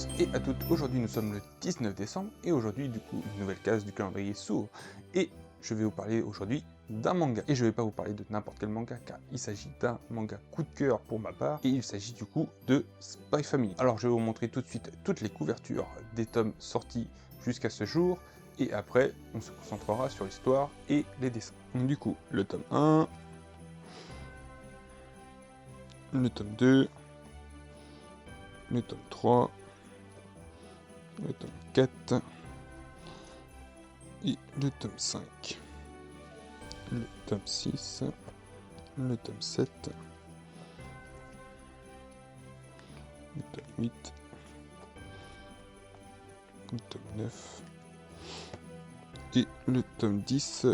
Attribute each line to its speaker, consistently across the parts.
Speaker 1: tous et à toutes, aujourd'hui nous sommes le 19 décembre et aujourd'hui du coup une nouvelle case du calendrier s'ouvre et je vais vous parler aujourd'hui d'un manga. Et je vais pas vous parler de n'importe quel manga car il s'agit d'un manga coup de cœur pour ma part et il s'agit du coup de Spy Family. Alors je vais vous montrer tout de suite toutes les couvertures des tomes sortis jusqu'à ce jour et après on se concentrera sur l'histoire et les dessins. Donc du coup le tome 1, le tome 2, le tome 3, le tome 4 et le tome 5, le tome 6, le tome 7, le tome 8, le tome 9 et le tome 10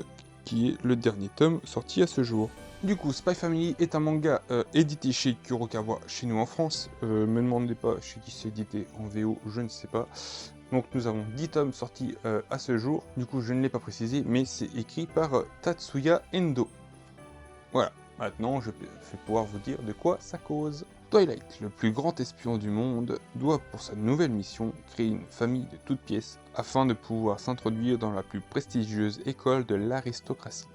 Speaker 1: qui est le dernier tome sorti à ce jour. Du coup, Spy Family est un manga édité chez Kurokawa, chez nous en France. Me demandez pas chez qui c'est édité en VO, je ne sais pas. Donc nous avons 10 tomes sortis à ce jour. Du coup, je ne l'ai pas précisé, mais c'est écrit par Tatsuya Endo. Voilà, maintenant je vais pouvoir vous dire de quoi ça cause. Twilight, le plus grand espion du monde, doit pour sa nouvelle mission créer une famille de toutes pièces afin de pouvoir s'introduire dans la plus prestigieuse école de l'aristocratie.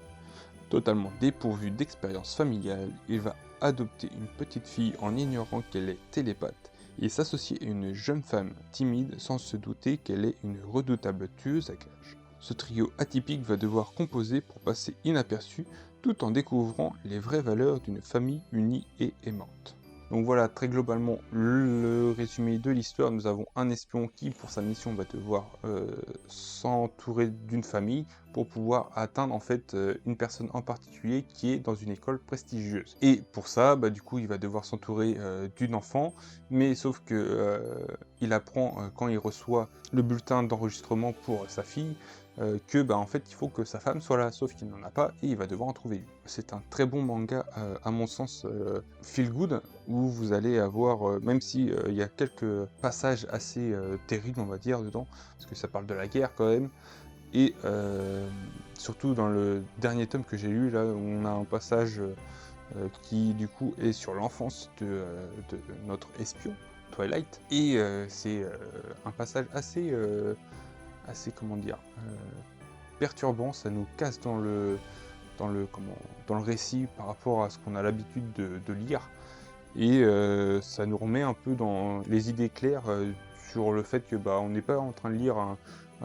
Speaker 1: Totalement dépourvu d'expérience familiale, il va adopter une petite fille en ignorant qu'elle est télépathe et s'associer à une jeune femme timide sans se douter qu'elle est une redoutable tueuse à gages. Ce trio atypique va devoir composer pour passer inaperçu tout en découvrant les vraies valeurs d'une famille unie et aimante. Donc voilà, très globalement, le résumé de l'histoire. Nous avons un espion qui, pour sa mission, va devoir s'entourer d'une famille pour pouvoir atteindre en fait une personne en particulier qui est dans une école prestigieuse. Et pour ça, du coup, il va devoir s'entourer d'une enfant, mais sauf que il apprend quand il reçoit le bulletin d'enregistrement pour sa fille, que en fait il faut que sa femme soit là, sauf qu'il n'en a pas et il va devoir en trouver une. C'est un très bon manga à mon sens feel good, où vous allez avoir, même si il y a quelques passages assez terribles on va dire dedans, parce que ça parle de la guerre quand même, et surtout dans le dernier tome que j'ai lu là, où on a un passage qui du coup est sur l'enfance de notre espion, Twilight, et c'est un passage assez comment dire, perturbant. Ça nous casse dans le récit par rapport à ce qu'on a l'habitude de lire, et ça nous remet un peu dans les idées claires sur le fait que on n'est pas en train de lire un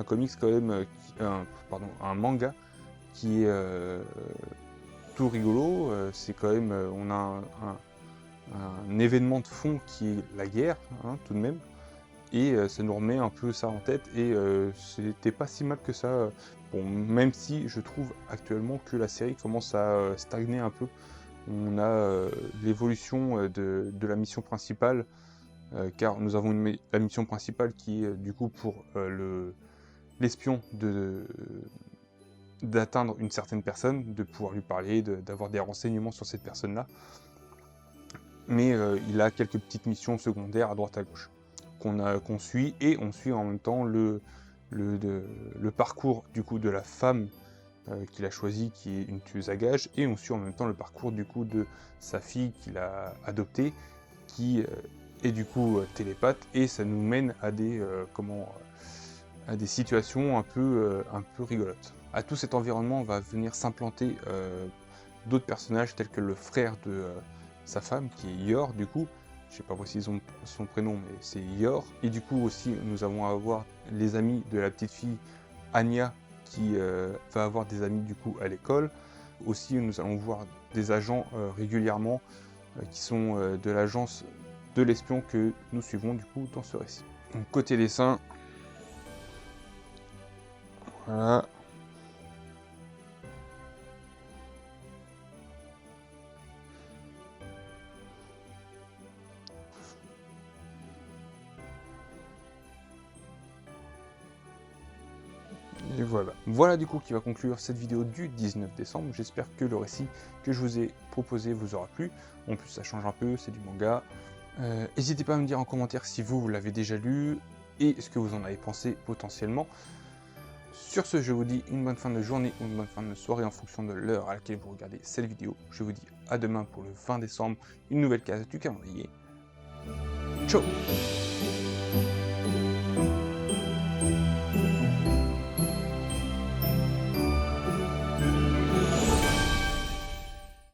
Speaker 1: comics quand même, un manga qui est tout rigolo. C'est quand même, on a un événement de fond qui est la guerre, hein, tout de même. Et ça nous remet un peu ça en tête, et c'était pas si mal que ça. Bon, même si je trouve actuellement que la série commence à stagner un peu. On a l'évolution de la mission principale, car nous avons la mission principale qui est du coup pour l'espion d'atteindre une certaine personne, de pouvoir lui parler, d'avoir des renseignements sur cette personne-là. Mais il a quelques petites missions secondaires à droite à gauche qu'on suit, et on suit en même temps le parcours du coup de la femme qu'il a choisie, qui est une tueuse à gages, et on suit en même temps le parcours du coup de sa fille qu'il a adoptée, qui est du coup télépathe, et ça nous mène à des à des situations un peu rigolotes. À tout cet environnement, on va venir s'implanter d'autres personnages tels que le frère de sa femme, qui est Yor du coup. Je sais pas préciser son prénom, mais c'est Yor. Et du coup aussi, nous allons avoir les amis de la petite fille Anya, qui va avoir des amis du coup à l'école. Aussi, nous allons voir des agents régulièrement qui sont de l'agence de l'espion que nous suivons du coup dans ce récit. Donc côté dessin, voilà. Et voilà. Voilà du coup qui va conclure cette vidéo du 19 décembre. J'espère que le récit que je vous ai proposé vous aura plu. En plus ça change un peu, c'est du manga. N'hésitez pas à me dire en commentaire si vous l'avez déjà lu et ce que vous en avez pensé potentiellement. Sur ce, je vous dis une bonne fin de journée ou une bonne fin de soirée en fonction de l'heure à laquelle vous regardez cette vidéo. Je vous dis à demain pour le 20 décembre, une nouvelle case du calendrier. Ciao!